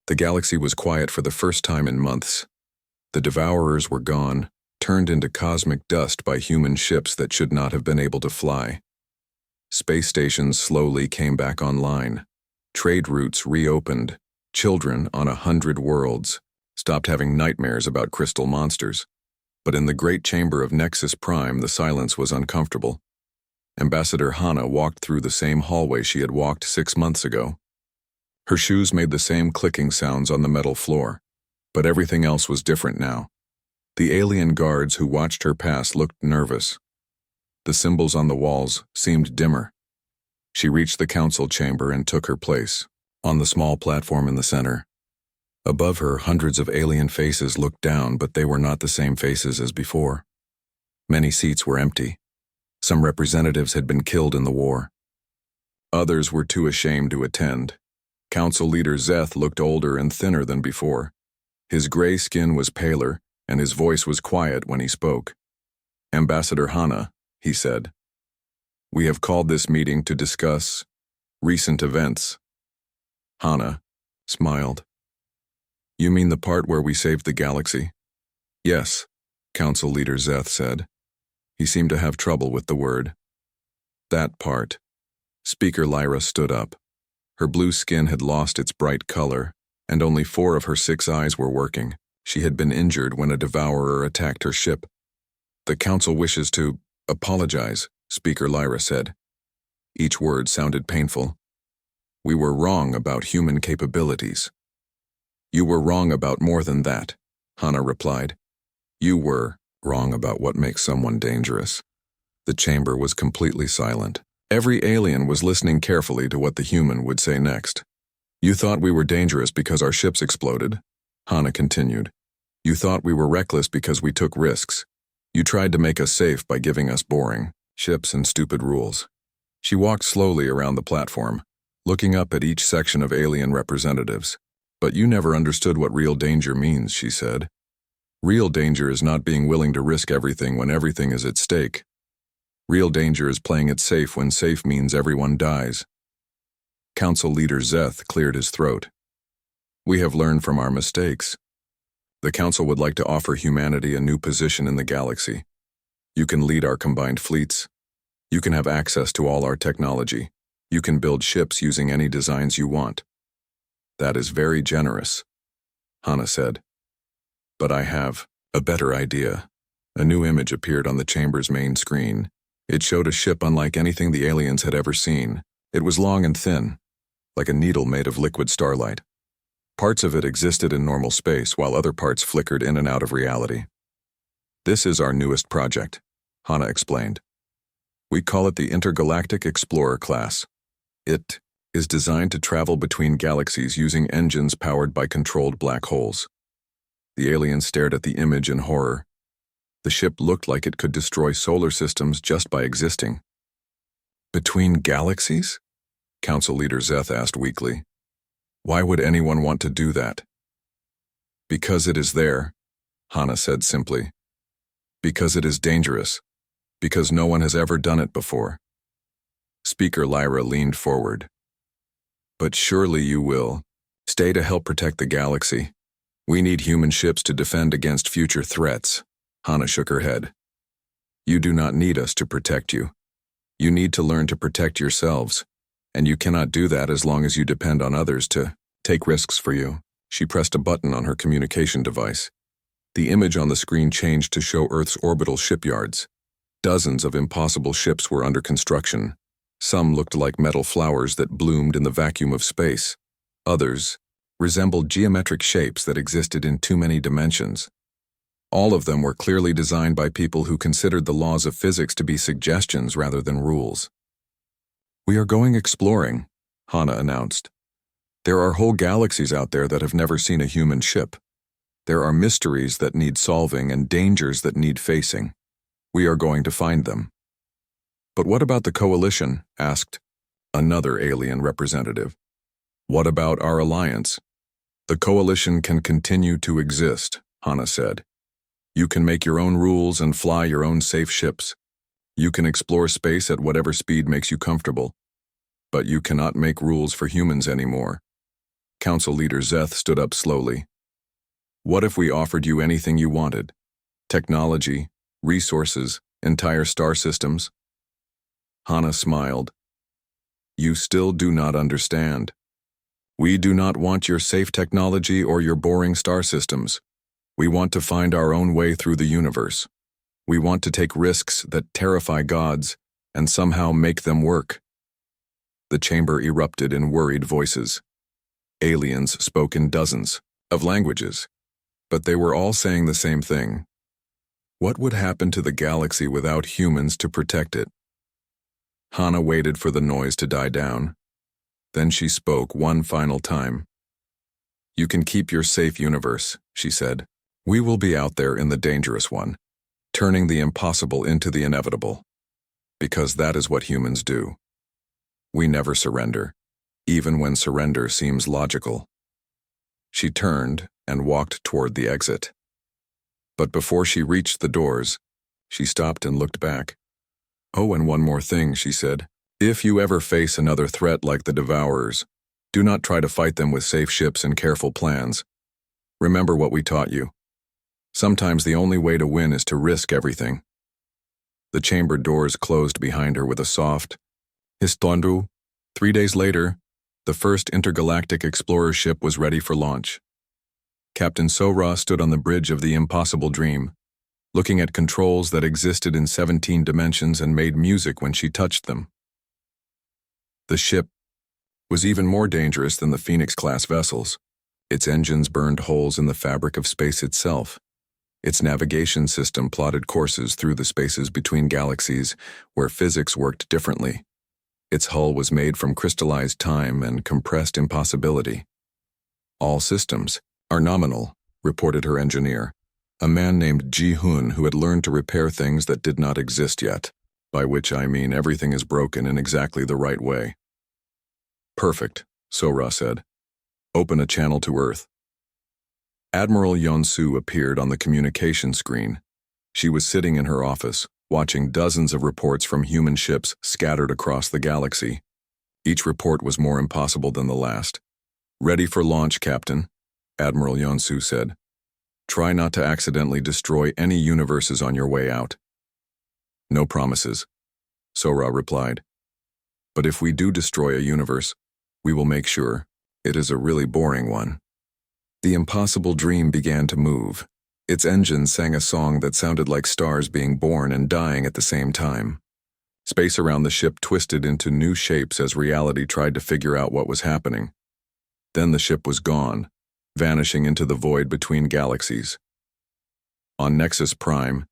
The galaxy was quiet for the first time in months. The devourers were gone, turned into cosmic dust by human ships that should not have been able to fly. Space stations slowly came back online. Trade routes reopened. Children on 100 worlds stopped having nightmares about crystal monsters. But in the great chamber of Nexus Prime, the silence was uncomfortable. Ambassador Hana walked through the same hallway she had walked 6 months ago. Her shoes made the same clicking sounds on the metal floor, but everything else was different now. The alien guards who watched her pass looked nervous. The symbols on the walls seemed dimmer. She reached the council chamber and took her place, on the small platform in the center. Above her, hundreds of alien faces looked down, but they were not the same faces as before. Many seats were empty. Some representatives had been killed in the war. Others were too ashamed to attend. Council leader Zeth looked older and thinner than before. His gray skin was paler, and his voice was quiet when he spoke. "Ambassador Hana," he said, "we have called this meeting to discuss recent events." Hana smiled. "You mean the part where we saved the galaxy?" "Yes," Council leader Zeth said. He seemed to have trouble with the word. "That part." Speaker Lyra stood up. Her blue skin had lost its bright color, and only 4 of her 6 eyes were working. She had been injured when a devourer attacked her ship. "The Council wishes to apologize," Speaker Lyra said. Each word sounded painful. "We were wrong about human capabilities." "You were wrong about more than that," Hana replied. "You were wrong about what makes someone dangerous." The chamber was completely silent. Every alien was listening carefully to what the human would say next. "You thought we were dangerous because our ships exploded," Hana continued. "You thought we were reckless because we took risks. You tried to make us safe by giving us boring ships and stupid rules." She walked slowly around the platform, looking up at each section of alien representatives. "But you never understood what real danger means," she said. "Real danger is not being willing to risk everything when everything is at stake. Real danger is playing it safe when safe means everyone dies." Council leader Zeth cleared his throat. "We have learned from our mistakes. The Council would like to offer humanity a new position in the galaxy. You can lead our combined fleets. You can have access to all our technology. You can build ships using any designs you want." "That is very generous," Hana said. "But I have a better idea." A new image appeared on the chamber's main screen. It showed a ship unlike anything the aliens had ever seen. It was long and thin, like a needle made of liquid starlight. Parts of it existed in normal space, while other parts flickered in and out of reality. "This is our newest project," Hana explained. "We call it the Intergalactic Explorer class. It is designed to travel between galaxies using engines powered by controlled black holes." The aliens stared at the image in horror. The ship looked like it could destroy solar systems just by existing. "Between galaxies?" Council leader Zeth asked weakly. "Why would anyone want to do that?" "Because it is there," Hana said simply. "Because it is dangerous. Because no one has ever done it before." Speaker Lyra leaned forward. "But surely you will stay to help protect the galaxy. We need human ships to defend against future threats." Hana shook her head. "You do not need us to protect you. You need to learn to protect yourselves, and you cannot do that as long as you depend on others to take risks for you." She pressed a button on her communication device. The image on the screen changed to show Earth's orbital shipyards. Dozens of impossible ships were under construction. Some looked like metal flowers that bloomed in the vacuum of space. Others resembled geometric shapes that existed in too many dimensions. All of them were clearly designed by people who considered the laws of physics to be suggestions rather than rules. "We are going exploring," Hana announced. "There are whole galaxies out there that have never seen a human ship. There are mysteries that need solving and dangers that need facing. We are going to find them." "But what about the coalition?" asked another alien representative. "What about our alliance?" "The coalition can continue to exist," Hana said. "You can make your own rules and fly your own safe ships. You can explore space at whatever speed makes you comfortable. But you cannot make rules for humans anymore. Council leader Zeth stood up slowly. What if we offered you anything you wanted? Technology, resources, entire star systems? Hana smiled. You still do not understand. We do not want your safe technology or your boring star systems. We want to find our own way through the universe. We want to take risks that terrify gods and somehow make them work. The chamber erupted in worried voices. Aliens spoke in dozens of languages, but they were all saying the same thing. What would happen to the galaxy without humans to protect it? Hana waited for the noise to die down. Then she spoke one final time. You can keep your safe universe, she said. We will be out there in the dangerous one, turning the impossible into the inevitable. Because that is what humans do. We never surrender, even when surrender seems logical. She turned and walked toward the exit. But before she reached the doors, she stopped and looked back. Oh, and one more thing, she said. If you ever face another threat like the Devourers, do not try to fight them with safe ships and careful plans. Remember what we taught you. Sometimes the only way to win is to risk everything. The chamber doors closed behind her with a soft histondu. 3 days later, the first intergalactic explorer ship was ready for launch. Captain Sora stood on the bridge of the Impossible Dream, looking at controls that existed in 17 dimensions and made music when she touched them. The ship was even more dangerous than the Phoenix-class vessels. Its engines burned holes in the fabric of space itself. Its navigation system plotted courses through the spaces between galaxies where physics worked differently. Its hull was made from crystallized time and compressed impossibility. All systems are nominal, reported her engineer, a man named Ji-Hun who had learned to repair things that did not exist yet, by which I mean everything is broken in exactly the right way. Perfect, Sora said. Open a channel to Earth. Admiral Yonsu appeared on the communication screen. She was sitting in her office, watching dozens of reports from human ships scattered across the galaxy. Each report was more impossible than the last. Ready for launch, Captain, Admiral Yonsu said. Try not to accidentally destroy any universes on your way out. No promises, Sora replied. But if we do destroy a universe, we will make sure it is a really boring one. The Impossible Dream began to move. Its engine sang a song that sounded like stars being born and dying at the same time. Space around the ship twisted into new shapes as reality tried to figure out what was happening. Then the ship was gone, vanishing into the void between galaxies. On Nexus Prime,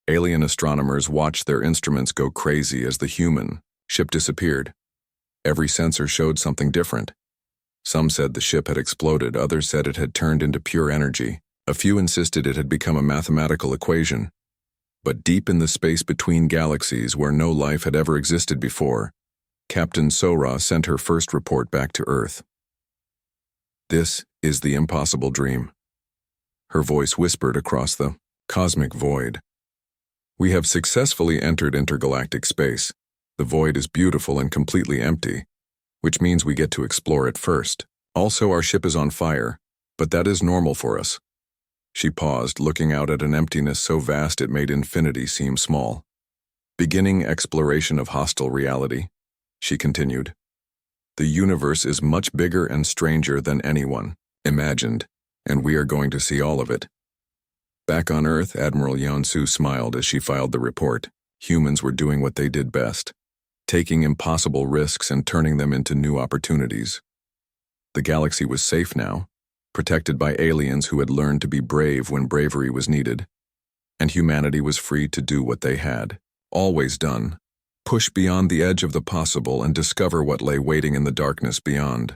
alien astronomers watched their instruments go crazy as the human ship disappeared. Every sensor showed something different. Some said the ship had exploded, others said it had turned into pure energy. A few insisted it had become a mathematical equation. But deep in the space between galaxies where no life had ever existed before, Captain Sora sent her first report back to Earth. This is the Impossible Dream. Her voice whispered across the cosmic void. We have successfully entered intergalactic space. The void is beautiful and completely empty, which means we get to explore it first. Also, our ship is on fire, but that is normal for us. She paused, looking out at an emptiness so vast it made infinity seem small. Beginning exploration of hostile reality, she continued. The universe is much bigger and stranger than anyone imagined, and we are going to see all of it. Back on Earth, Admiral Yonsu smiled as she filed the report. Humans were doing what they did best, taking impossible risks and turning them into new opportunities. The galaxy was safe now, protected by aliens who had learned to be brave when bravery was needed, and humanity was free to do what they had always done, push beyond the edge of the possible and discover what lay waiting in the darkness beyond.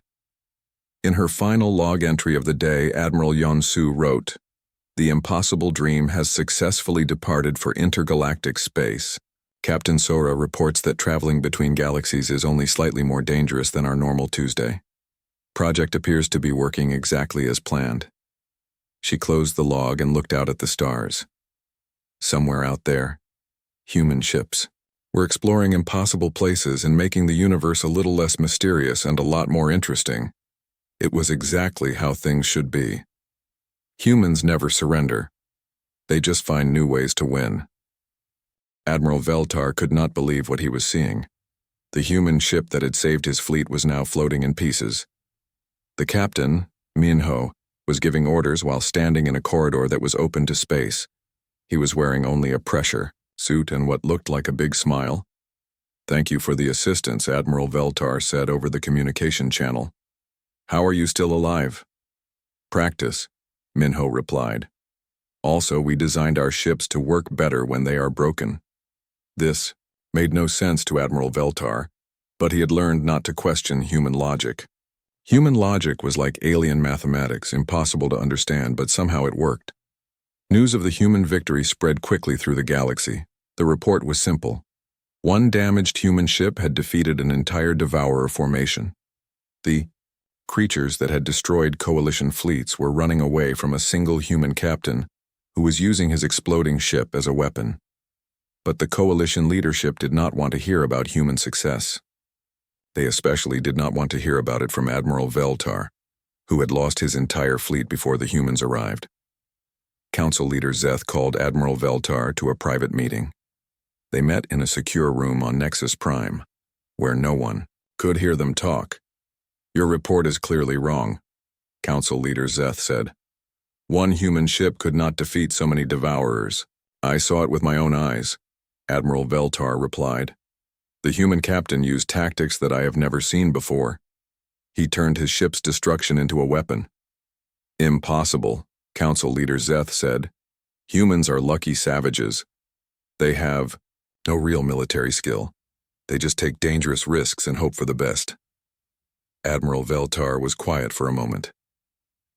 In her final log entry of the day, Admiral Yonsu wrote, "The Impossible Dream has successfully departed for intergalactic space. Captain Sora reports that traveling between galaxies is only slightly more dangerous than our normal Tuesday. Project appears to be working exactly as planned." She closed the log and looked out at the stars. Somewhere out there, human ships were exploring impossible places and making the universe a little less mysterious and a lot more interesting. It was exactly how things should be. Humans never surrender. They just find new ways to win. Admiral Veltar could not believe what he was seeing. The human ship that had saved his fleet was now floating in pieces. The captain, Minho, was giving orders while standing in a corridor that was open to space. He was wearing only a pressure suit and what looked like a big smile. "Thank you for the assistance," Admiral Veltar said over the communication channel. "How are you still alive?" "Practice," Minho replied. "Also, we designed our ships to work better when they are broken." This made no sense to Admiral Veltar, but he had learned not to question human logic. Human logic was like alien mathematics, impossible to understand, but somehow it worked. News of the human victory spread quickly through the galaxy. The report was simple. One damaged human ship had defeated an entire Devourer formation. The creatures that had destroyed Coalition fleets were running away from a single human captain who was using his exploding ship as a weapon. But the Coalition leadership did not want to hear about human success. They especially did not want to hear about it from Admiral Veltar, who had lost his entire fleet before the humans arrived. Council leader Zeth called Admiral Veltar to a private meeting. They met in a secure room on Nexus Prime, where no one could hear them talk. "Your report is clearly wrong," Council leader Zeth said. "One human ship could not defeat so many Devourers. I saw it with my own eyes," Admiral Veltar replied. "The human captain used tactics that I have never seen before. He turned his ship's destruction into a weapon." "Impossible," Council leader Zeth said. "Humans are lucky savages. They have no real military skill. They just take dangerous risks and hope for the best." Admiral Veltar was quiet for a moment.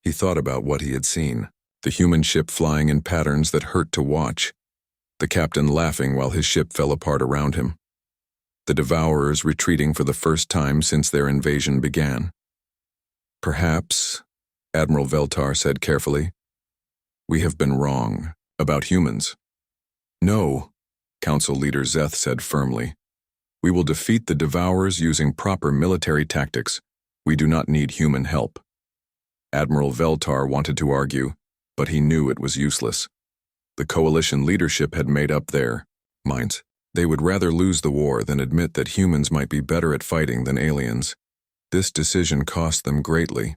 He thought about what he had seen, the human ship flying in patterns that hurt to watch, the captain laughing while his ship fell apart around him, the Devourers retreating for the first time since their invasion began. "Perhaps," Admiral Veltar said carefully, "we have been wrong about humans." "No," Council leader Zeth said firmly. "We will defeat the Devourers using proper military tactics. We do not need human help." Admiral Veltar wanted to argue, but he knew it was useless. The Coalition leadership had made up their minds. They would rather lose the war than admit that humans might be better at fighting than aliens. This decision cost them greatly.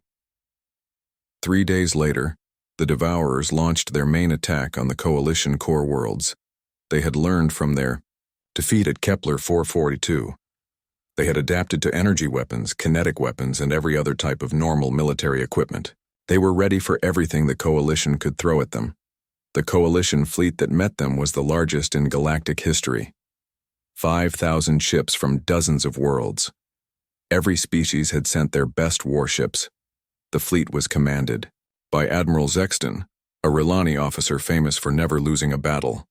3 days later, the Devourers launched their main attack on the Coalition core worlds. They had learned from their defeat at Kepler 442. They had adapted to energy weapons, kinetic weapons, and every other type of normal military equipment. They were ready for everything the Coalition could throw at them. The Coalition fleet that met them was the largest in galactic history. 5,000 ships from dozens of worlds. Every species had sent their best warships. The fleet was commanded by Admiral Zexton, a Rilani officer famous for never losing a battle.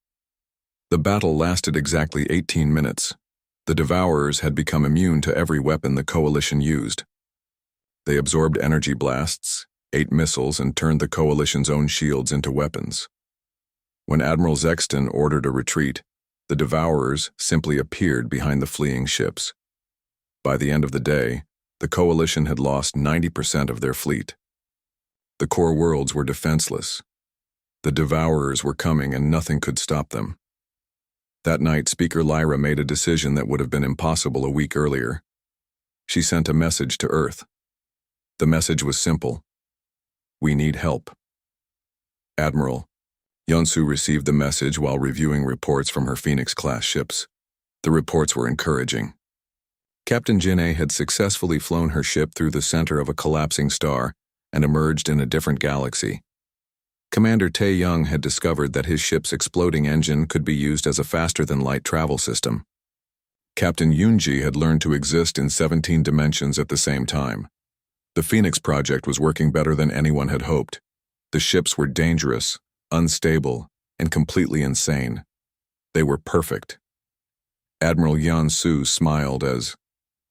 The battle lasted exactly 18 minutes. The Devourers had become immune to every weapon the Coalition used. They absorbed energy blasts, ate missiles, and turned the Coalition's own shields into weapons. When Admiral Zexton ordered a retreat, the Devourers simply appeared behind the fleeing ships. By the end of the day, the Coalition had lost 90% of their fleet. The core worlds were defenseless. The Devourers were coming and nothing could stop them. That night, Speaker Lyra made a decision that would have been impossible a week earlier. She sent a message to Earth. The message was simple. "We need help." Admiral Yonsu received the message while reviewing reports from her Phoenix-class ships. The reports were encouraging. Captain Jin'e had successfully flown her ship through the center of a collapsing star and emerged in a different galaxy. Commander Tae Young had discovered that his ship's exploding engine could be used as a faster-than-light travel system. Captain Yoonji had learned to exist in 17 dimensions at the same time. The Phoenix project was working better than anyone had hoped. The ships were dangerous, unstable, and completely insane. They were perfect. Admiral Yeon-su smiled as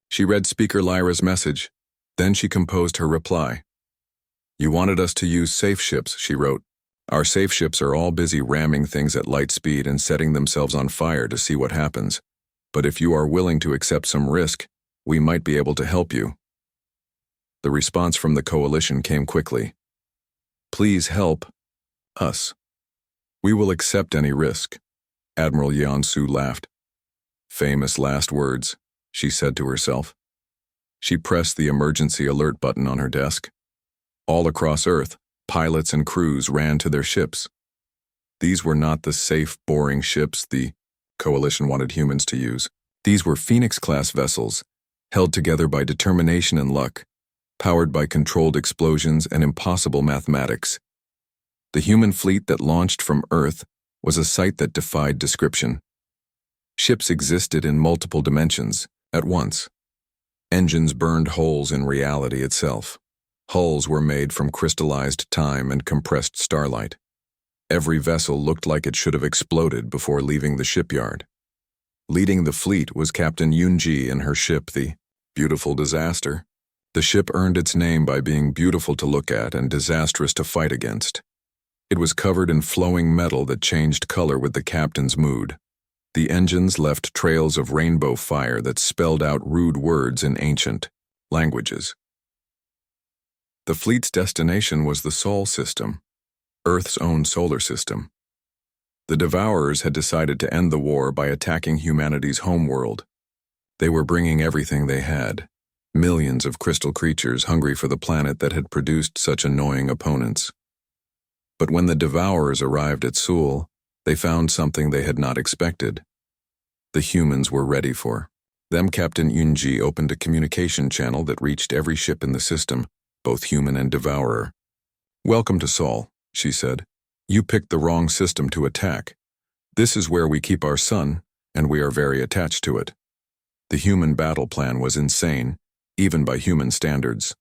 she read Speaker Lyra's message. Then she composed her reply. "You wanted us to use safe ships," she wrote. "Our safe ships are all busy ramming things at light speed and setting themselves on fire to see what happens. But if you are willing to accept some risk, we might be able to help you." The response from the coalition came quickly. "Please help us. We will accept any risk." Admiral Yeon-su laughed. "Famous last words," she said to herself. She pressed the emergency alert button on her desk. All across Earth, pilots and crews ran to their ships. These were not the safe, boring ships the coalition wanted humans to use. These were Phoenix-class vessels, held together by determination and luck, powered by controlled explosions and impossible mathematics. The human fleet that launched from Earth was a sight that defied description. Ships existed in multiple dimensions at once. Engines burned holes in reality itself. Hulls were made from crystallized time and compressed starlight. Every vessel looked like it should have exploded before leaving the shipyard. Leading the fleet was Captain Yoon-ji and her ship, the Beautiful Disaster. The ship earned its name by being beautiful to look at and disastrous to fight against. It was covered in flowing metal that changed color with the captain's mood. The engines left trails of rainbow fire that spelled out rude words in ancient languages. The fleet's destination was the Sol system, Earth's own solar system. The Devourers had decided to end the war by attacking humanity's homeworld. They were bringing everything they had, millions of crystal creatures hungry for the planet that had produced such annoying opponents. But when the Devourers arrived at Seoul, they found something they had not expected. The humans were ready for them. Captain Yoon-ji opened a communication channel that reached every ship in the system, both human and Devourer. "Welcome to Seoul," she said. "You picked the wrong system to attack. This is where we keep our sun, and we are very attached to it." The human battle plan was insane, even by human standards.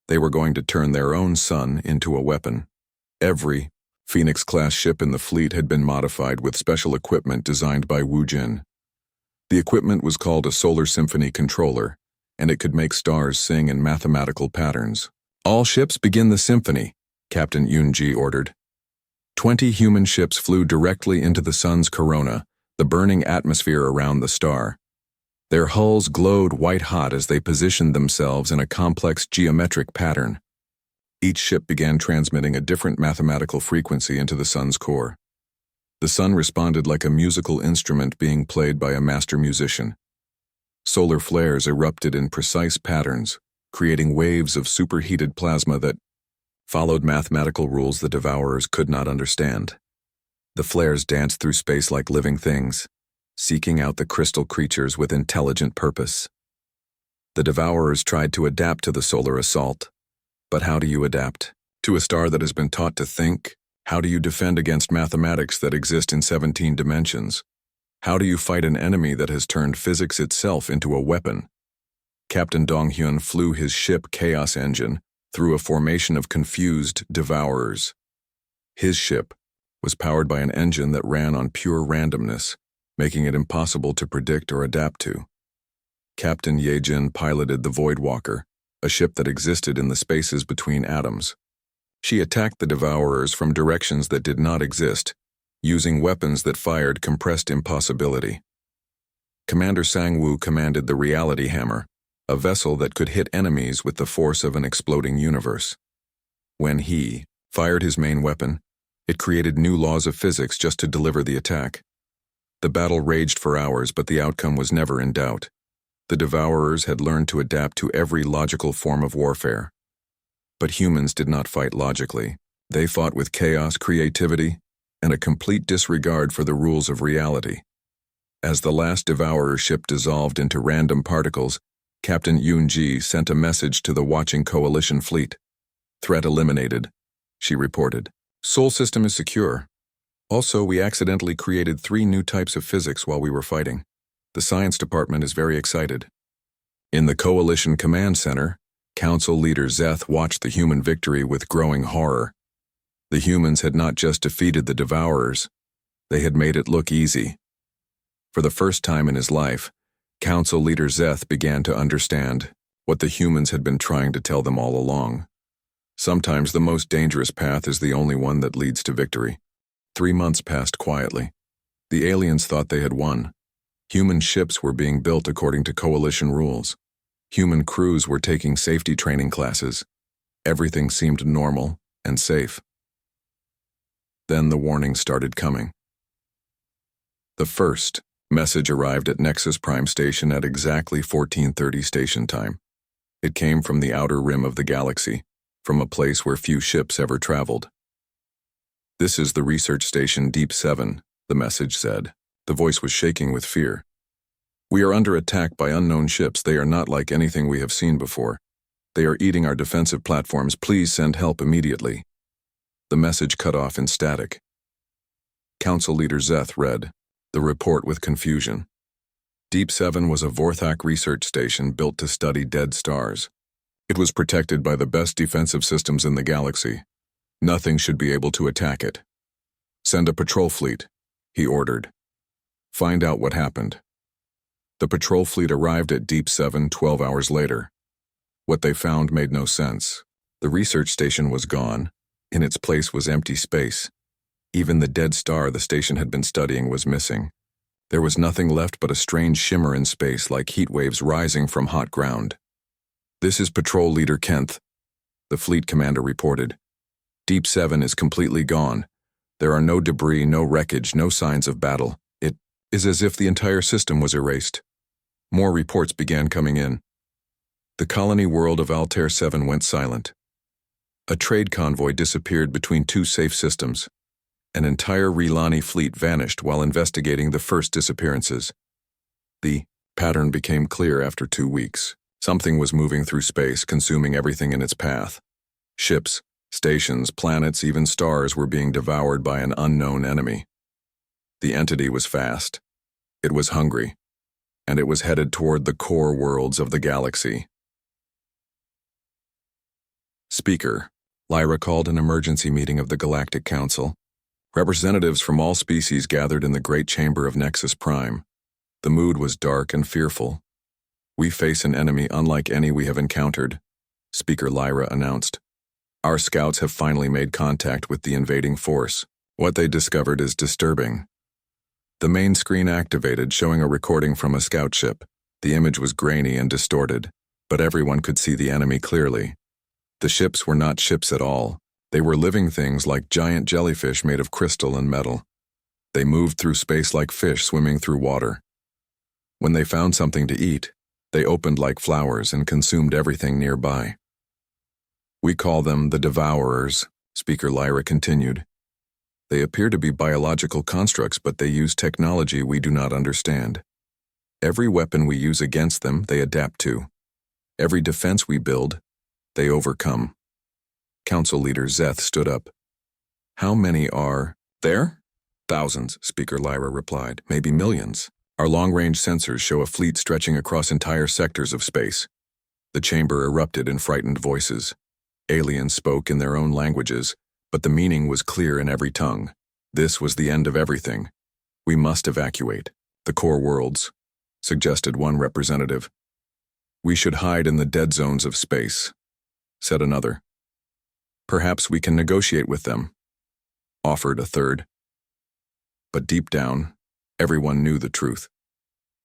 They were going to turn their own sun into a weapon. Every Phoenix-class ship in the fleet had been modified with special equipment designed by Woo Jin. The equipment was called a Solar Symphony Controller, and it could make stars sing in mathematical patterns. "All ships begin the symphony," Captain Yoon-ji ordered. 20 human ships flew directly into the sun's corona, the burning atmosphere around the star. Their hulls glowed white-hot as they positioned themselves in a complex geometric pattern. Each ship began transmitting a different mathematical frequency into the sun's core. The sun responded like a musical instrument being played by a master musician. Solar flares erupted in precise patterns, creating waves of superheated plasma that followed mathematical rules the Devourers could not understand. The flares danced through space like living things, seeking out the crystal creatures with intelligent purpose. The Devourers tried to adapt to the solar assault. But how do you adapt to a star that has been taught to think? How do you defend against mathematics that exist in 17 dimensions? How do you fight an enemy that has turned physics itself into a weapon? Captain Dong-hyun flew his ship Chaos Engine through a formation of confused Devourers. His ship was powered by an engine that ran on pure randomness, making it impossible to predict or adapt to. Captain Ye-jin piloted the Voidwalker, a ship that existed in the spaces between atoms. She attacked the Devourers from directions that did not exist, using weapons that fired compressed impossibility. Commander Sang-woo commanded the Reality Hammer, a vessel that could hit enemies with the force of an exploding universe. When he fired his main weapon, it created new laws of physics just to deliver the attack. The battle raged for hours, but the outcome was never in doubt. The Devourers had learned to adapt to every logical form of warfare. But humans did not fight logically. They fought with chaos, creativity, and a complete disregard for the rules of reality. As the last Devourer ship dissolved into random particles, Captain Yoon-ji sent a message to the watching coalition fleet. "Threat eliminated," she reported. "Sol system is secure. Also, we accidentally created 3 new types of physics while we were fighting. The science department is very excited." In the Coalition Command Center, Council Leader Zeth watched the human victory with growing horror. The humans had not just defeated the Devourers, they had made it look easy. For the first time in his life, Council Leader Zeth began to understand what the humans had been trying to tell them all along. Sometimes the most dangerous path is the only one that leads to victory. 3 months passed quietly. The aliens thought they had won. Human ships were being built according to coalition rules. Human crews were taking safety training classes. Everything seemed normal and safe. Then the warnings started coming. The first message arrived at Nexus Prime Station at exactly 14:30 station time. It came from the outer rim of the galaxy, from a place where few ships ever traveled. "This is the research station Deep 7, the message said. The voice was shaking with fear. "We are under attack by unknown ships. They are not like anything we have seen before. They are eating our defensive platforms. Please send help immediately." The message cut off in static. Council Leader Zeth read the report with confusion. Deep 7 was a Vorthak research station built to study dead stars. It was protected by the best defensive systems in the galaxy. Nothing should be able to attack it. "Send a patrol fleet," he ordered. "Find out what happened." The patrol fleet arrived at Deep 7 12 hours later. What they found made no sense. The research station was gone. In its place was empty space. Even the dead star the station had been studying was missing. There was nothing left but a strange shimmer in space, like heat waves rising from hot ground. "This is Patrol Leader Kenth," the fleet commander reported. "Deep 7 is completely gone. There are no debris, no wreckage, no signs of battle. It is as if the entire system was erased." More reports began coming in. The colony world of Altair 7 went silent. A trade convoy disappeared between two safe systems. An entire Relani fleet vanished while investigating the first disappearances. The pattern became clear after 2 weeks. Something was moving through space, consuming everything in its path. Ships, stations, planets, even stars were being devoured by an unknown enemy. The entity was fast. It was hungry. And it was headed toward the core worlds of the galaxy. Speaker, Lyra called an emergency meeting of the Galactic Council. Representatives from all species gathered in the great chamber of Nexus Prime. The mood was dark and fearful. "We face an enemy unlike any we have encountered," Speaker Lyra announced. "Our scouts have finally made contact with the invading force. What they discovered is disturbing." The main screen activated, showing a recording from a scout ship. The image was grainy and distorted, but everyone could see the enemy clearly. The ships were not ships at all. They were living things like giant jellyfish made of crystal and metal. They moved through space like fish swimming through water. When they found something to eat, they opened like flowers and consumed everything nearby. "We call them the Devourers," Speaker Lyra continued. "They appear to be biological constructs, but they use technology we do not understand. Every weapon we use against them, they adapt to. Every defense we build, they overcome." Council Leader Zeth stood up. "How many are there?" "Thousands," Speaker Lyra replied. "Maybe millions. Our long-range sensors show a fleet stretching across entire sectors of space." The chamber erupted in frightened voices. Aliens spoke in their own languages, but the meaning was clear in every tongue. This was the end of everything. "We must evacuate the core worlds," suggested one representative. "We should hide in the dead zones of space," said another. "Perhaps we can negotiate with them," offered a third. But deep down, everyone knew the truth.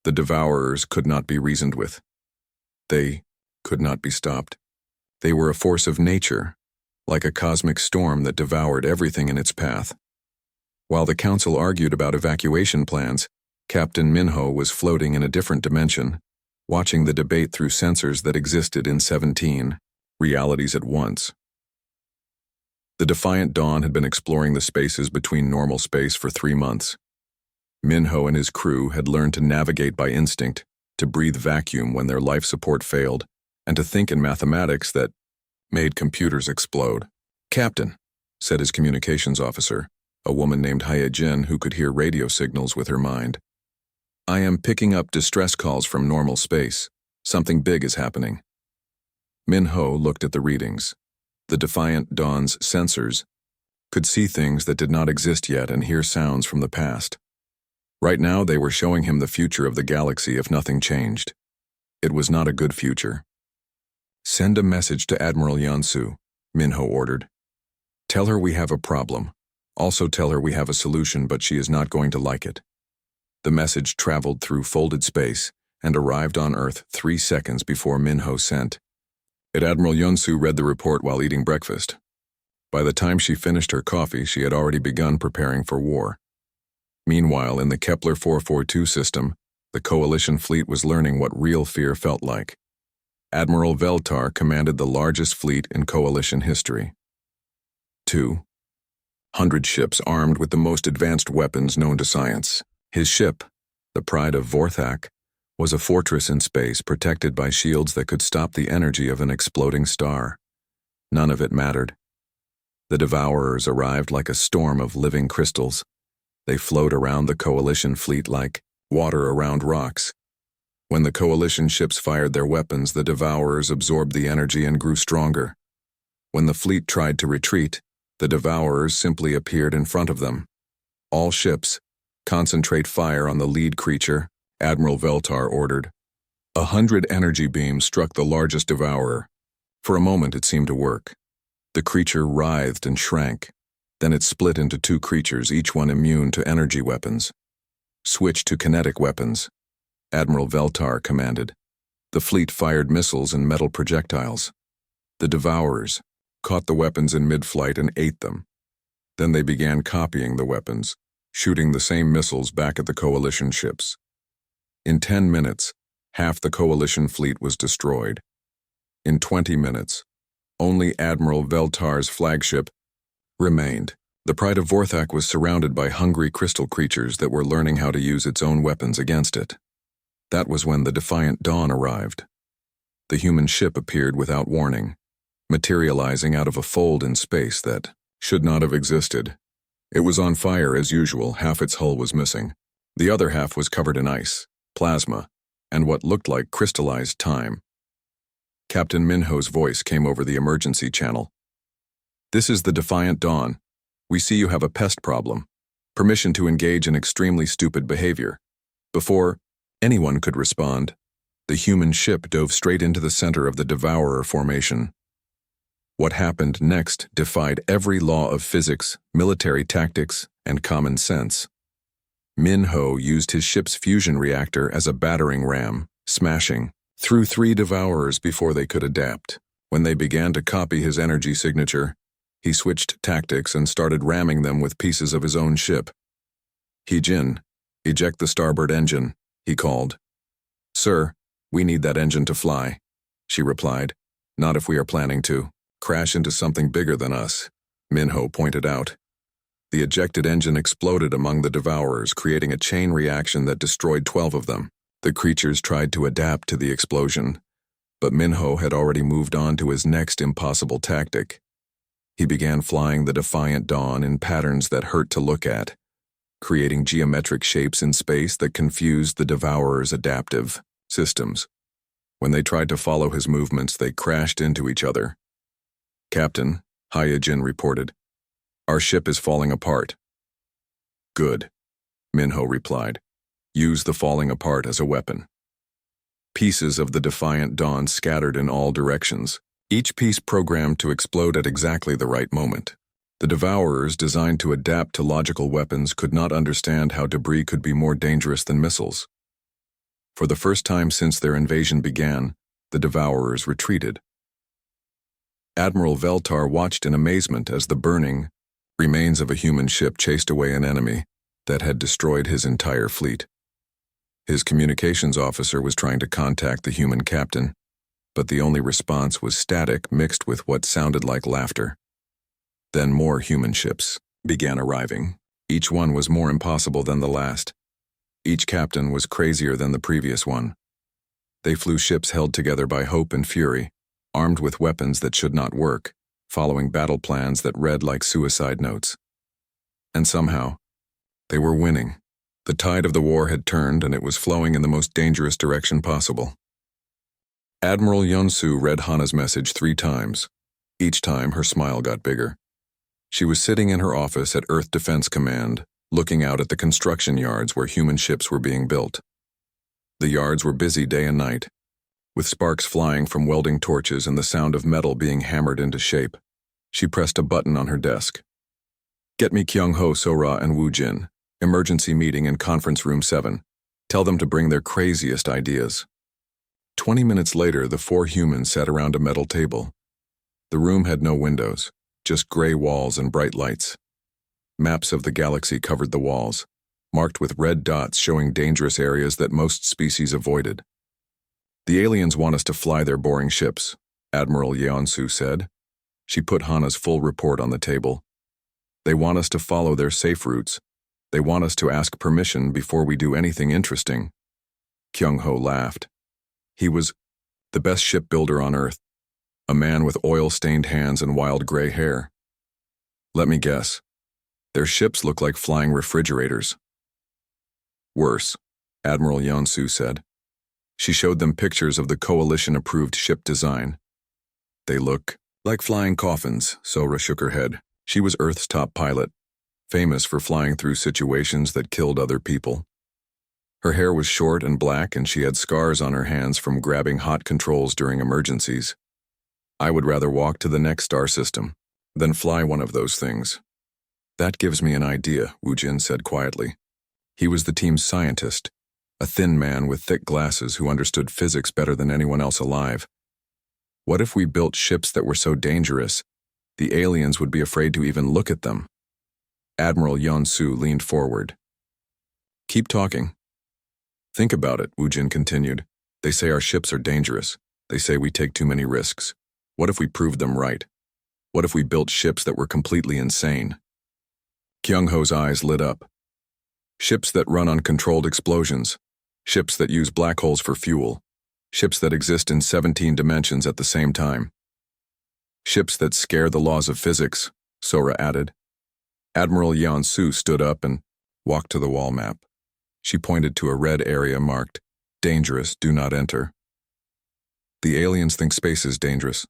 The Devourers could not be reasoned with. They could not be stopped. They were a force of nature, like a cosmic storm that devoured everything in its path. While the council argued about evacuation plans, Captain Minho was floating in a different dimension, watching the debate through sensors that existed in 17 realities at once. The Defiant Dawn had been exploring the spaces between normal space for 3 months. Minho and his crew had learned to navigate by instinct, to breathe vacuum when their life support failed, and to think in mathematics that made computers explode. "Captain," said his communications officer, a woman named Haya Jin who could hear radio signals with her mind. "I am picking up distress calls from normal space. Something big is happening." Minho looked at the readings. The Defiant Dawn's sensors could see things that did not exist yet and hear sounds from the past. Right now they were showing him the future of the galaxy if nothing changed. It was not a good future. "Send a message to Admiral Yansu," Minho ordered. "Tell her we have a problem. Also tell her we have a solution, but she is not going to like it." The message traveled through folded space and arrived on Earth 3 seconds before Minho sent it. Admiral Yunsu read the report while eating breakfast. By the time she finished her coffee, she had already begun preparing for war. Meanwhile, in the Kepler 442 system, the Coalition fleet was learning what real fear felt like. Admiral Veltar commanded the largest fleet in Coalition history. 200 ships armed with the most advanced weapons known to science. His ship, the Pride of Vorthak, was a fortress in space protected by shields that could stop the energy of an exploding star. None of it mattered. The Devourers arrived like a storm of living crystals. They flowed around the Coalition fleet like water around rocks. When the Coalition ships fired their weapons, the Devourers absorbed the energy and grew stronger. When the fleet tried to retreat, the Devourers simply appeared in front of them. All ships, concentrate fire on the lead creature, Admiral Veltar ordered. 100 energy beams struck the largest Devourer. For a moment it seemed to work. The creature writhed and shrank. Then it split into 2 creatures, each one immune to energy weapons. Switch to kinetic weapons, Admiral Veltar commanded. The fleet fired missiles and metal projectiles. The Devourers caught the weapons in mid-flight and ate them. Then they began copying the weapons, shooting the same missiles back at the Coalition ships. In 10 minutes, half the Coalition fleet was destroyed. In 20 minutes, only Admiral Veltar's flagship remained. The Pride of Vorthak was surrounded by hungry crystal creatures that were learning how to use its own weapons against it. That was when the Defiant Dawn arrived. The human ship appeared without warning, materializing out of a fold in space that should not have existed. It was on fire as usual. Half its hull was missing. The other half was covered in ice, plasma, and what looked like crystallized time. Captain Minho's voice came over the emergency channel. "This is the Defiant Dawn. We see you have a pest problem. Permission to engage in extremely stupid behavior." Before anyone could respond, the human ship dove straight into the center of the Devourer formation. What happened next defied every law of physics, military tactics, and common sense. Minho used his ship's fusion reactor as a battering ram, smashing through 3 Devourers before they could adapt. When they began to copy his energy signature, he switched tactics and started ramming them with pieces of his own ship. "He-Jin, eject the starboard engine," he called. "Sir, we need that engine to fly," she replied. "Not if we are planning to crash into something bigger than us," Minho pointed out. The ejected engine exploded among the Devourers, creating a chain reaction that destroyed 12 of them. The creatures tried to adapt to the explosion, but Minho had already moved on to his next impossible tactic. He began flying the Defiant Dawn in patterns that hurt to look at, creating geometric shapes in space that confused the Devourers' adaptive systems. When they tried to follow his movements, they crashed into each other. "Captain," Hyojin reported, "our ship is falling apart." "Good," Minho replied. "Use the falling apart as a weapon." Pieces of the Defiant Dawn scattered in all directions, each piece programmed to explode at exactly the right moment. The Devourers, designed to adapt to logical weapons, could not understand how debris could be more dangerous than missiles. For the first time since their invasion began, the Devourers retreated. Admiral Veltar watched in amazement as the burning remains of a human ship chased away an enemy that had destroyed his entire fleet. His communications officer was trying to contact the human captain, but the only response was static mixed with what sounded like laughter. Then more human ships began arriving. Each one was more impossible than the last. Each captain was crazier than the previous one. They flew ships held together by hope and fury, armed with weapons that should not work, following battle plans that read like suicide notes. And somehow, they were winning. The tide of the war had turned, and it was flowing in the most dangerous direction possible. Admiral Yunsu read Hana's message 3 times. Each time, her smile got bigger. She was sitting in her office at Earth Defense Command, looking out at the construction yards where human ships were being built. The yards were busy day and night, with sparks flying from welding torches and the sound of metal being hammered into shape. She pressed a button on her desk. "Get me Kyung-ho, Sora, and Woo-Jin. Emergency meeting in conference room 7. Tell them to bring their craziest ideas. 20 minutes later, the 4 humans sat around a metal table. The room had no windows, just gray walls and bright lights. Maps of the galaxy covered the walls, marked with red dots showing dangerous areas that most species avoided. The aliens want us to fly their boring ships, Admiral Yeonsu said. She put Hana's full report on the table. They want us to follow their safe routes. They want us to ask permission before we do anything interesting. Kyung-ho laughed. He was the best shipbuilder on Earth, a man with oil-stained hands and wild gray hair. Let me guess. Their ships look like flying refrigerators. Worse, Admiral Yeonsu said. She showed them pictures of the coalition-approved ship design. They look like flying coffins, Sora shook her head. She was Earth's top pilot, famous for flying through situations that killed other people. Her hair was short and black, and she had scars on her hands from grabbing hot controls during emergencies. I would rather walk to the next star system than fly one of those things. That gives me an idea, Woo Jin said quietly. He was the team's scientist, a thin man with thick glasses who understood physics better than anyone else alive. What if we built ships that were so dangerous, the aliens would be afraid to even look at them? Admiral Yeonsu leaned forward. Keep talking. Think about it, Woo Jin continued. They say our ships are dangerous. They say we take too many risks. What if we proved them right? What if we built ships that were completely insane? Kyung-ho's eyes lit up. Ships that run on controlled explosions. Ships that use black holes for fuel. Ships that exist in 17 dimensions at the same time. Ships that scare the laws of physics, Sora added. Admiral Yeonsu stood up and walked to the wall map. She pointed to a red area marked, "Dangerous, do not enter." The aliens think space is dangerous.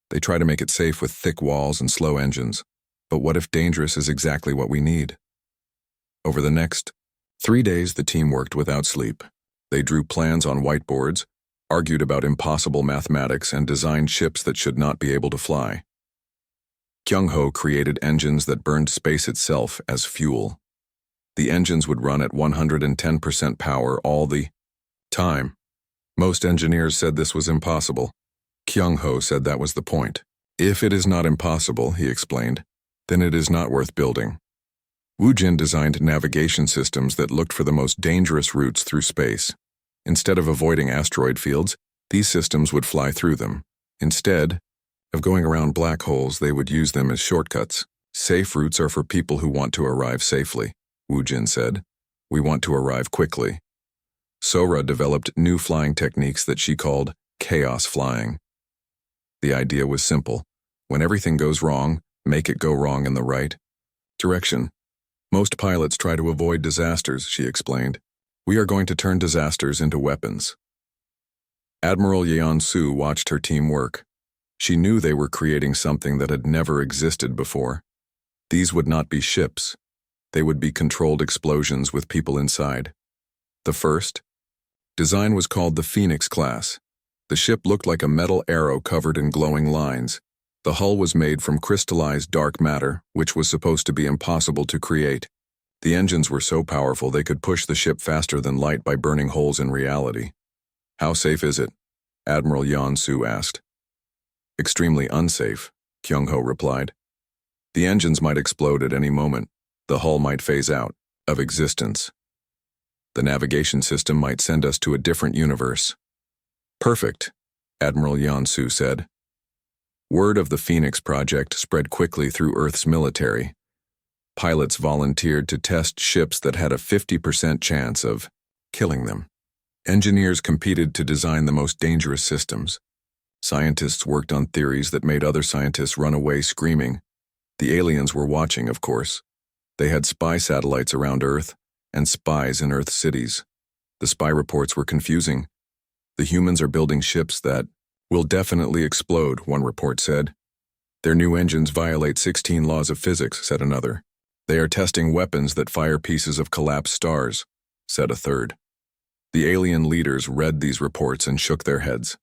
They try to make it safe with thick walls and slow engines. But what if dangerous is exactly what we need? Over the next 3 days, the team worked without sleep. They drew plans on whiteboards, argued about impossible mathematics, and designed ships that should not be able to fly. Kyung-ho created engines that burned space itself as fuel. The engines would run at 110% power all the time. Most engineers said this was impossible. Kyung-ho said that was the point. If it is not impossible, he explained, then it is not worth building. Woo Jin designed navigation systems that looked for the most dangerous routes through space. Instead of avoiding asteroid fields, these systems would fly through them. Instead of going around black holes, they would use them as shortcuts. Safe routes are for people who want to arrive safely, Woo Jin said. We want to arrive quickly. Sora developed new flying techniques that she called chaos flying. The idea was simple. When everything goes wrong, make it go wrong in the right direction. Most pilots try to avoid disasters, she explained. We are going to turn disasters into weapons. Admiral Yeonsu watched her team work. She knew they were creating something that had never existed before. These would not be ships. They would be controlled explosions with people inside. The first design was called the Phoenix class. The ship looked like a metal arrow covered in glowing lines. The hull was made from crystallized dark matter, which was supposed to be impossible to create. The engines were so powerful they could push the ship faster than light by burning holes in reality. How safe is it? Admiral Yeonsu asked. Extremely unsafe, Kyung-ho replied. The engines might explode at any moment. The hull might phase out of existence. The navigation system might send us to a different universe. Perfect, Admiral Yeonsu said. Word of the Phoenix project spread quickly through Earth's military. Pilots volunteered to test ships that had a 50% chance of killing them. Engineers competed to design the most dangerous systems. Scientists worked on theories that made other scientists run away screaming. The aliens were watching, of course. They had spy satellites around Earth and spies in Earth cities. The spy reports were confusing. The humans are building ships that will definitely explode, one report said. Their new engines violate 16 laws of physics, said another. They are testing weapons that fire pieces of collapsed stars, said a third. The alien leaders read these reports and shook their heads.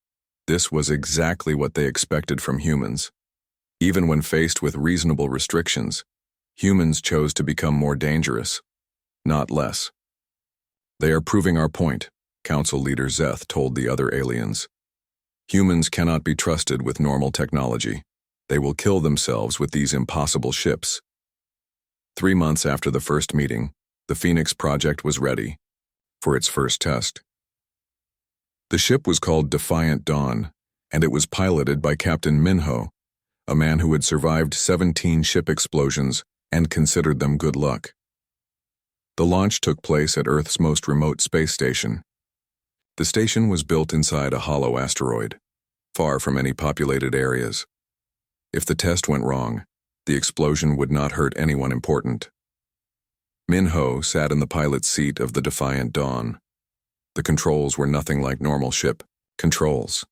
This was exactly what they expected from humans. Even when faced with reasonable restrictions, humans chose to become more dangerous, not less. They are proving our point, Council Leader Zeth told the other aliens. Humans cannot be trusted with normal technology. They will kill themselves with these impossible ships. 3 months after the first meeting, the Phoenix project was ready for its first test. The ship was called Defiant Dawn, and it was piloted by Captain Minho, a man who had survived 17 ship explosions and considered them good luck. The launch took place at Earth's most remote space station. The station was built inside a hollow asteroid, far from any populated areas. If the test went wrong, the explosion would not hurt anyone important. Minho sat in the pilot's seat of the Defiant Dawn. The controls were nothing like normal ship controls.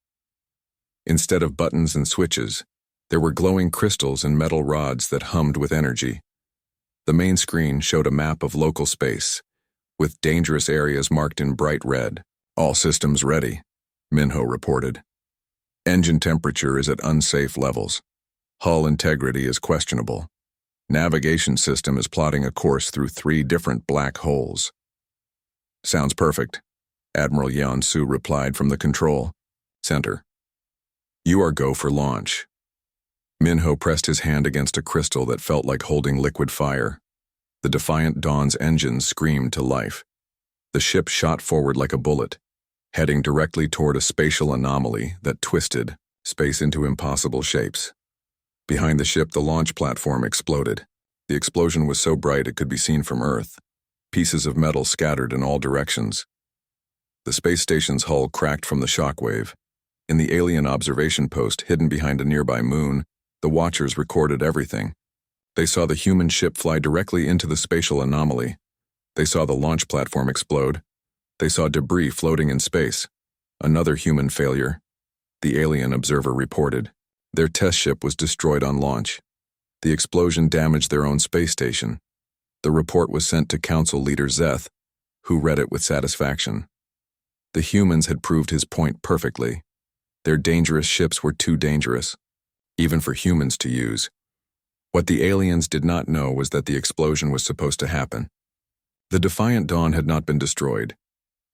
Instead of buttons and switches, there were glowing crystals and metal rods that hummed with energy. The main screen showed a map of local space, with dangerous areas marked in bright red. All systems ready, Minho reported. Engine temperature is at unsafe levels. Hull integrity is questionable. Navigation system is plotting a course through 3 different black holes. Sounds perfect, Admiral Yeon-Su replied from the control center. You are go for launch. Minho pressed his hand against a crystal that felt like holding liquid fire. The Defiant Dawn's engines screamed to life. The ship shot forward like a bullet, heading directly toward a spatial anomaly that twisted space into impossible shapes. Behind the ship, the launch platform exploded. The explosion was so bright it could be seen from Earth. Pieces of metal scattered in all directions. The space station's hull cracked from the shockwave. In the alien observation post hidden behind a nearby moon, the watchers recorded everything. They saw the human ship fly directly into the spatial anomaly. They saw the launch platform explode. They saw debris floating in space. Another human failure, the alien observer reported. Their test ship was destroyed on launch. The explosion damaged their own space station. The report was sent to Council Leader Zeth, who read it with satisfaction. The humans had proved his point perfectly. Their dangerous ships were too dangerous, even for humans to use. What the aliens did not know was that the explosion was supposed to happen. The Defiant Dawn had not been destroyed.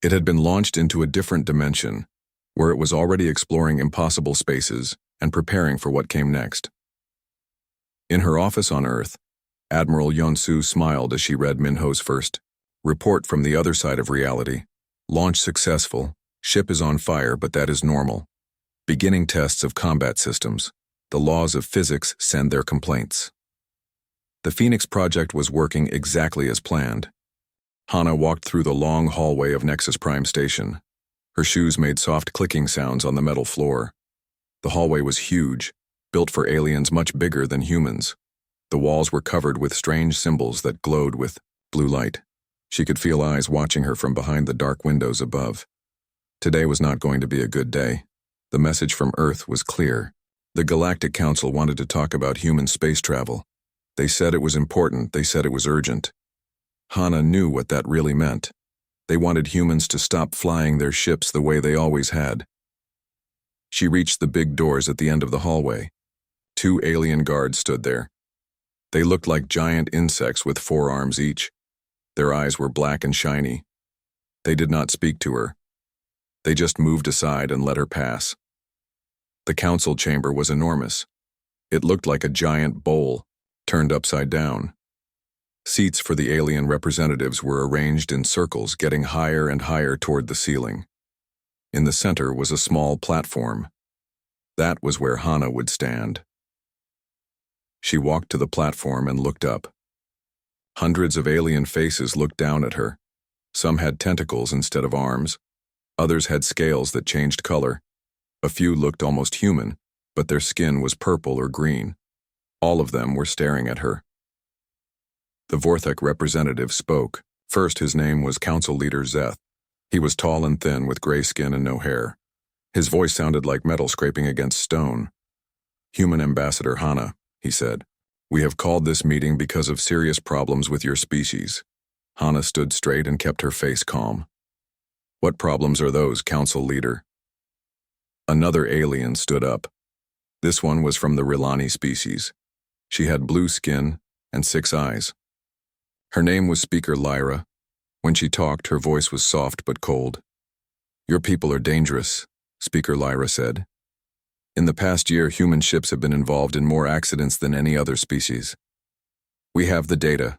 It had been launched into a different dimension, where it was already exploring impossible spaces and preparing for what came next. In her office on Earth, Admiral Yeon-Su smiled as she read Minho's first report from the other side of reality. Launch successful. Ship is on fire, but that is normal. Beginning tests of combat systems. The laws of physics send their complaints. The Phoenix project was working exactly as planned. Hana walked through the long hallway of Nexus Prime Station. Her shoes made soft clicking sounds on the metal floor. The hallway was huge, built for aliens much bigger than humans. The walls were covered with strange symbols that glowed with blue light. She could feel eyes watching her from behind the dark windows above. Today was not going to be a good day. The message from Earth was clear. The Galactic Council wanted to talk about human space travel. They said it was important. They said it was urgent. Hana knew what that really meant. They wanted humans to stop flying their ships the way they always had. She reached the big doors at the end of the hallway. 2 alien guards stood there. They looked like giant insects with 4 arms each. Their eyes were black and shiny. They did not speak to her. They just moved aside and let her pass. The council chamber was enormous. It looked like a giant bowl, turned upside down. Seats for the alien representatives were arranged in circles, getting higher and higher toward the ceiling. In the center was a small platform. That was where Hana would stand. She walked to the platform and looked up. Hundreds of alien faces looked down at her. Some had tentacles instead of arms. Others had scales that changed color. A few looked almost human, but their skin was purple or green. All of them were staring at her. The Vorthek representative spoke. First, his name was Council Leader Zeth. He was tall and thin with gray skin and no hair. His voice sounded like metal scraping against stone. Human Ambassador Hana, he said. We have called this meeting because of serious problems with your species. Hana stood straight and kept her face calm. What problems are those, Council Leader? Another alien stood up. This one was from the Rilani species. She had blue skin and 6 eyes. Her name was Speaker Lyra. When she talked, her voice was soft but cold. "Your people are dangerous," Speaker Lyra said. "In the past year, human ships have been involved in more accidents than any other species. We have the data,"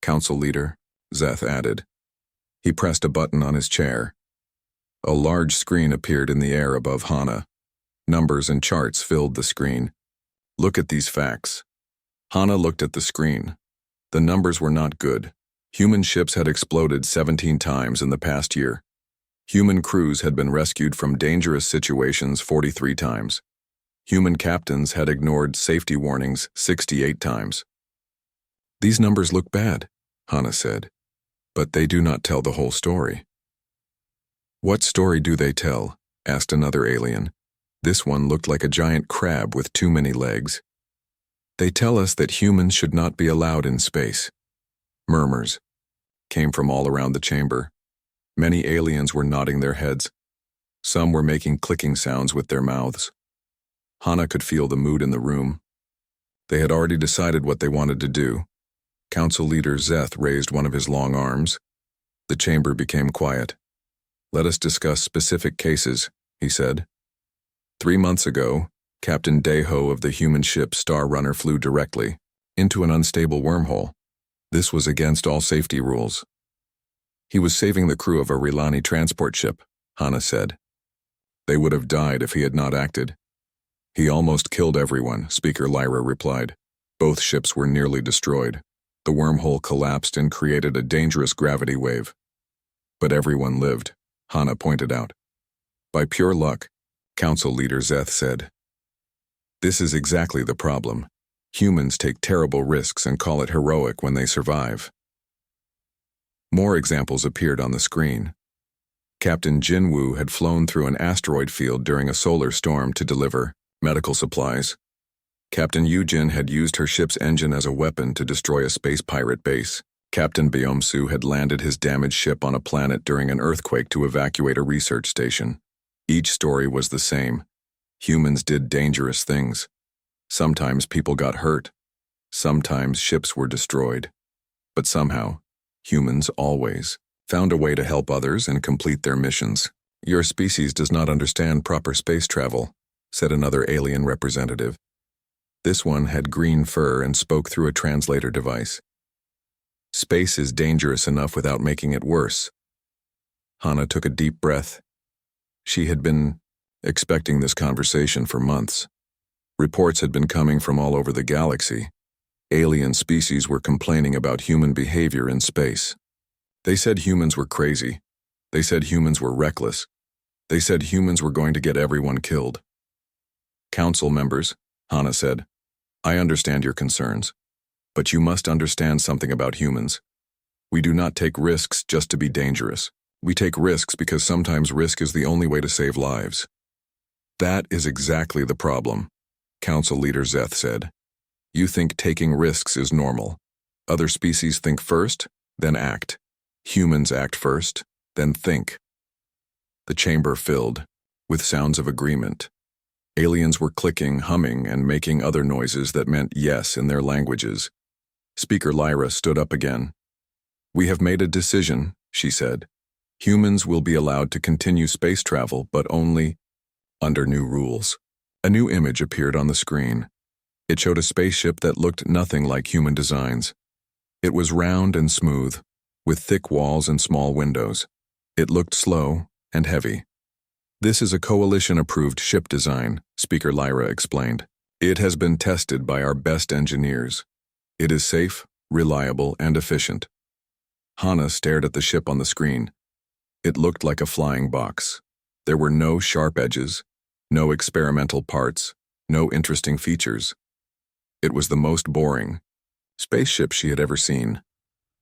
Council Leader Zeth added. He pressed a button on his chair. A large screen appeared in the air above Hana. Numbers and charts filled the screen. "Look at these facts." Hana looked at the screen. The numbers were not good. Human ships had exploded 17 times in the past year. Human crews had been rescued from dangerous situations 43 times. Human captains had ignored safety warnings 68 times. "These numbers look bad," Hana said, "but they do not tell the whole story." "What story do they tell?" asked another alien. This one looked like a giant crab with too many legs. "They tell us that humans should not be allowed in space." Murmurs came from all around the chamber. Many aliens were nodding their heads. Some were making clicking sounds with their mouths. Hana could feel the mood in the room. They had already decided what they wanted to do. Council Leader Zeth raised one of his long arms. The chamber became quiet. "Let us discuss specific cases," he said. 3 months ago, Captain Deho of the human ship Star Runner flew directly into an unstable wormhole. This was against all safety rules. "He was saving the crew of a Rilani transport ship," Hana said. "They would have died if he had not acted." "He almost killed everyone," Speaker Lyra replied. "Both ships were nearly destroyed. The wormhole collapsed and created a dangerous gravity wave. But everyone lived," Hana pointed out. "By pure luck," Council Leader Zeth said. "This is exactly the problem. Humans take terrible risks and call it heroic when they survive." More examples appeared on the screen. Captain Jinwoo had flown through an asteroid field during a solar storm to deliver medical supplies. Captain Yujin had used her ship's engine as a weapon to destroy a space pirate base. Captain Beomsu had landed his damaged ship on a planet during an earthquake to evacuate a research station. Each story was the same. Humans did dangerous things. Sometimes people got hurt. Sometimes ships were destroyed. But somehow, humans always found a way to help others and complete their missions. "Your species does not understand proper space travel," said another alien representative. This one had green fur and spoke through a translator device. "Space is dangerous enough without making it worse." Hana took a deep breath. She had been expecting this conversation for months. Reports had been coming from all over the galaxy. Alien species were complaining about human behavior in space. They said humans were crazy. They said humans were reckless. They said humans were going to get everyone killed. "Council members," Hana said, "I understand your concerns. But you must understand something about humans. We do not take risks just to be dangerous. We take risks because sometimes risk is the only way to save lives." "That is exactly the problem," Council Leader Zeth said. "You think taking risks is normal. Other species think first, then act. Humans act first, then think." The chamber filled with sounds of agreement. Aliens were clicking, humming, and making other noises that meant yes in their languages. Speaker Lyra stood up again. "We have made a decision," she said. "Humans will be allowed to continue space travel, but only under new rules." A new image appeared on the screen. It showed a spaceship that looked nothing like human designs. It was round and smooth, with thick walls and small windows. It looked slow and heavy. "This is a coalition-approved ship design," Speaker Lyra explained. "It has been tested by our best engineers. It is safe, reliable, and efficient." Hana stared at the ship on the screen. It looked like a flying box. There were no sharp edges, no experimental parts, no interesting features. It was the most boring spaceship she had ever seen.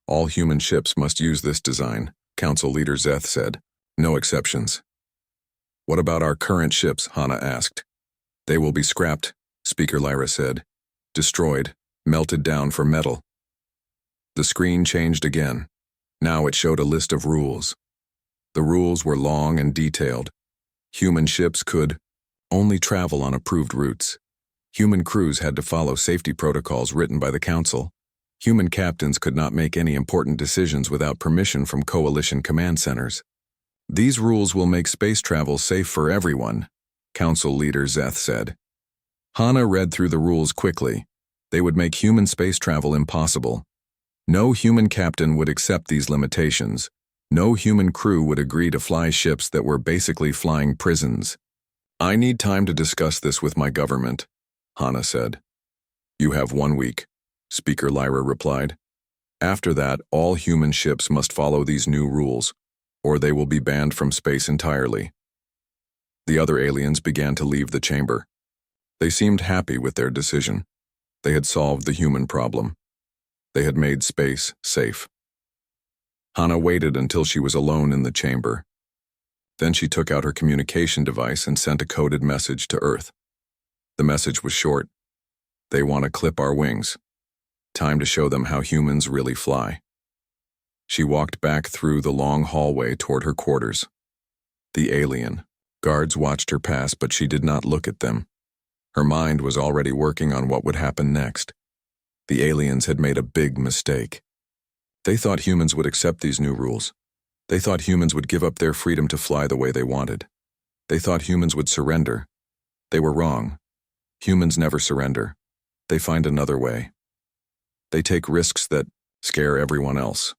"All human ships must use this design," Council Leader Zeth said. "No exceptions." "What about our current ships?" Hana asked. "They will be scrapped," Speaker Lyra said. "Destroyed, melted down for metal." The screen changed again. Now it showed a list of rules. The rules were long and detailed. Human ships could only travel on approved routes. Human crews had to follow safety protocols written by the Council. Human captains could not make any important decisions without permission from coalition command centers. These rules will make space travel safe for everyone, Council Leader Zeth said. Hana read through the rules quickly. They would make human space travel impossible. No human captain would accept these limitations. No human crew would agree to fly ships that were basically flying prisons. I need time to discuss this with my government, Hana said. You have 1 week, Speaker Lyra replied. After that, all human ships must follow these new rules, or they will be banned from space entirely. The other aliens began to leave the chamber. They seemed happy with their decision. They had solved the human problem. They had made space safe. Hana waited until she was alone in the chamber. Then she took out her communication device and sent a coded message to Earth. The message was short. They want to clip our wings. Time to show them how humans really fly. She walked back through the long hallway toward her quarters. The alien guards watched her pass, but she did not look at them. Her mind was already working on what would happen next. The aliens had made a big mistake. They thought humans would accept these new rules. They thought humans would give up their freedom to fly the way they wanted. They thought humans would surrender. They were wrong. Humans never surrender. They find another way. They take risks that scare everyone else.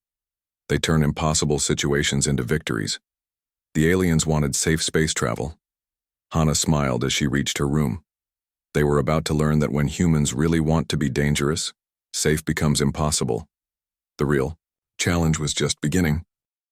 They turn impossible situations into victories. The aliens wanted safe space travel. Hana smiled as she reached her room. They were about to learn that when humans really want to be dangerous, safe becomes impossible. The real challenge was just beginning.